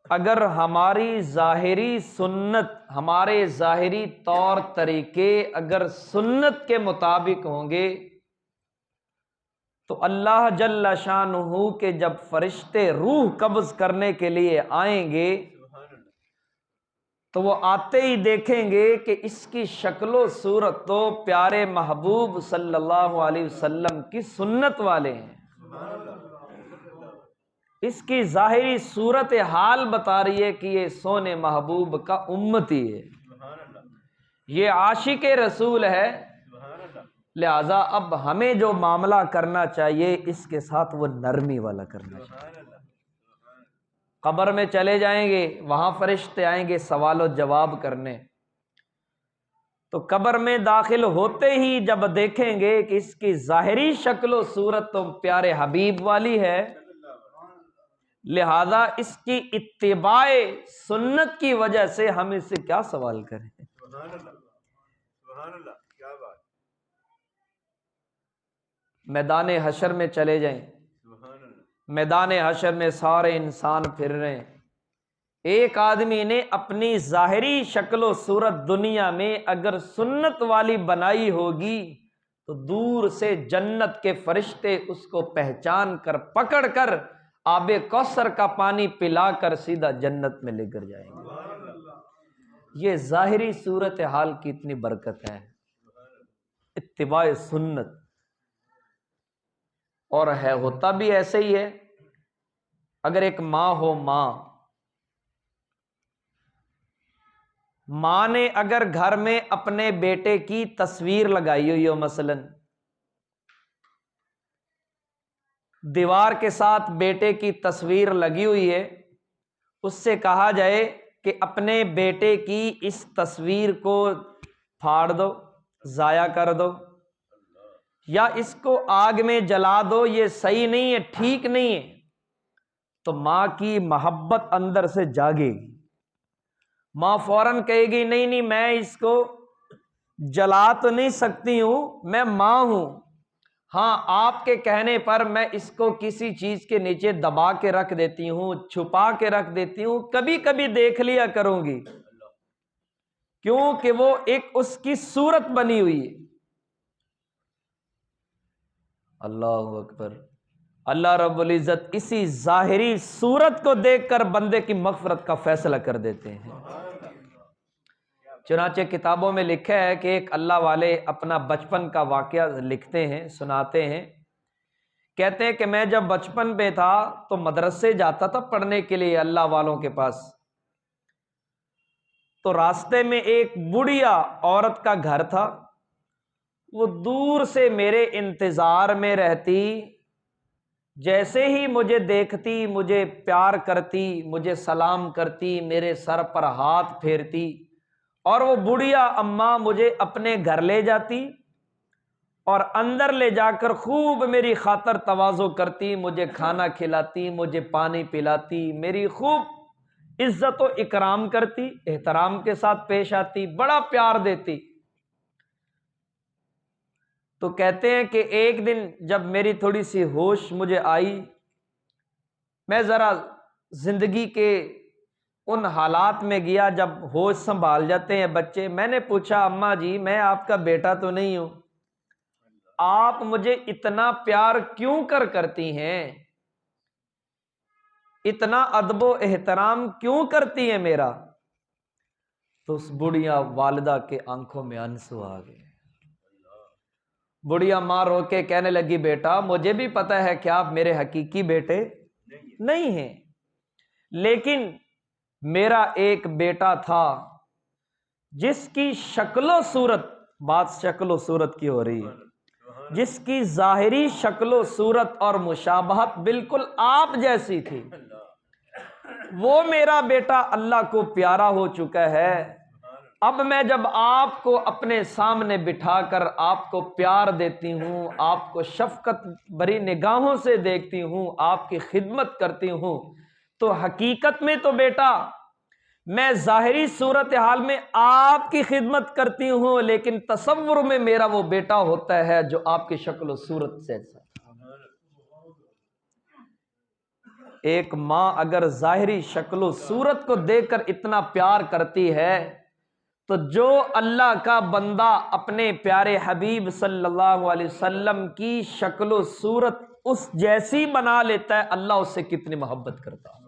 اگر ہماری ظاہری سنت، ہمارے ظاہری طور طریقے اگر سنت کے مطابق ہوں گے تو اللہ جل شانہ کے جب فرشتے روح قبض کرنے کے لیے آئیں گے تو وہ آتے ہی دیکھیں گے کہ اس کی شکل و صورت تو پیارے محبوب صلی اللہ علیہ وسلم کی سنت والے ہیں، اس کی ظاہری صورت حال بتا رہی ہے کہ یہ سونے محبوب کا امتی ہے، یہ عاشق رسول ہے، لہذا اب ہمیں جو معاملہ کرنا چاہیے اس کے ساتھ وہ نرمی والا کرنا چاہیے۔ قبر میں چلے جائیں گے، وہاں فرشتے آئیں گے سوال و جواب کرنے، تو قبر میں داخل ہوتے ہی جب دیکھیں گے کہ اس کی ظاہری شکل و صورت تو پیارے حبیب والی ہے، لہذا اس کی اتباع سنت کی وجہ سے ہم اس سے کیا سوال کریں۔ میدان حشر میں چلے جائیں، میدان حشر میں سارے انسان پھر رہے ہیں، ایک آدمی نے اپنی ظاہری شکل و صورت دنیا میں اگر سنت والی بنائی ہوگی تو دور سے جنت کے فرشتے اس کو پہچان کر پکڑ کر آب کوثر کا پانی پلا کر سیدھا جنت میں لے کر جائیں گے۔ یہ ظاہری صورت حال کی اتنی برکت ہے، اتباع سنت، اور ہے ہوتا بھی ایسے ہی ہے۔ اگر ایک ماں ہو، ماں نے اگر گھر میں اپنے بیٹے کی تصویر لگائی ہوئی ہو، مثلا دیوار کے ساتھ بیٹے کی تصویر لگی ہوئی ہے، اس سے کہا جائے کہ اپنے بیٹے کی اس تصویر کو پھاڑ دو، ضائع کر دو، یا اس کو آگ میں جلا دو، یہ صحیح نہیں ہے، ٹھیک نہیں ہے، تو ماں کی محبت اندر سے جاگے گی، ماں فوراً کہے گی نہیں نہیں میں اس کو جلا تو نہیں سکتی ہوں، میں ماں ہوں، ہاں آپ کے کہنے پر میں اس کو کسی چیز کے نیچے دبا کے رکھ دیتی ہوں، چھپا کے رکھ دیتی ہوں، کبھی کبھی دیکھ لیا کروں گی، کیونکہ وہ ایک اس کی صورت بنی ہوئی ہے۔ اللہ اکبر۔ اللہ رب العزت اسی ظاہری صورت کو دیکھ کر بندے کی مغفرت کا فیصلہ کر دیتے ہیں۔ چنانچہ کتابوں میں لکھا ہے کہ ایک اللہ والے اپنا بچپن کا واقعہ لکھتے ہیں، سناتے ہیں، کہتے ہیں کہ میں جب بچپن میں تھا تو مدرسے جاتا تھا پڑھنے کے لیے اللہ والوں کے پاس، تو راستے میں ایک بڑھیا عورت کا گھر تھا، وہ دور سے میرے انتظار میں رہتی، جیسے ہی مجھے دیکھتی مجھے پیار کرتی، مجھے سلام کرتی، میرے سر پر ہاتھ پھیرتی، اور وہ بڑھیا اماں مجھے اپنے گھر لے جاتی اور اندر لے جا کر خوب میری خاطر تواضع کرتی، مجھے کھانا کھلاتی، مجھے پانی پلاتی، میری خوب عزت و اکرام کرتی، احترام کے ساتھ پیش آتی، بڑا پیار دیتی۔ تو کہتے ہیں کہ ایک دن جب میری تھوڑی سی ہوش مجھے آئی، میں ذرا زندگی کے ان حالات میں گیا جب ہوش سنبھال جاتے ہیں بچے، میں نے پوچھا اماں جی میں آپ کا بیٹا تو نہیں ہوں، آپ مجھے اتنا پیار کیوں کرتی ہیں، اتنا ادب و احترام کیوں کرتی ہیں میرا؟ تو اس بڑھیا والدہ کے آنکھوں میں آنسو آ گئے، بڑھیا ماں رو کے کہنے لگی بیٹا مجھے بھی پتا ہے کہ آپ میرے حقیقی بیٹے نہیں ہیں، لیکن میرا ایک بیٹا تھا جس کی شکل و صورت، بات شکل و صورت کی ہو رہی ہے، جس کی ظاہری شکل و صورت اور مشابہت بالکل آپ جیسی تھی، وہ میرا بیٹا اللہ کو پیارا ہو چکا ہے، اب میں جب آپ کو اپنے سامنے بٹھا کر آپ کو پیار دیتی ہوں، آپ کو شفقت بری نگاہوں سے دیکھتی ہوں، آپ کی خدمت کرتی ہوں، تو حقیقت میں تو بیٹا میں ظاہری صورتحال میں آپ کی خدمت کرتی ہوں، لیکن تصور میں میرا وہ بیٹا ہوتا ہے جو آپ کی شکل و صورت سے ایسا۔ ایک ماں اگر ظاہری شکل و صورت کو دیکھ کر اتنا پیار کرتی ہے تو جو اللہ کا بندہ اپنے پیارے حبیب صلی اللہ علیہ وسلم کی شکل و صورت اس جیسی بنا لیتا ہے، اللہ اس سے کتنی محبت کرتا ہے۔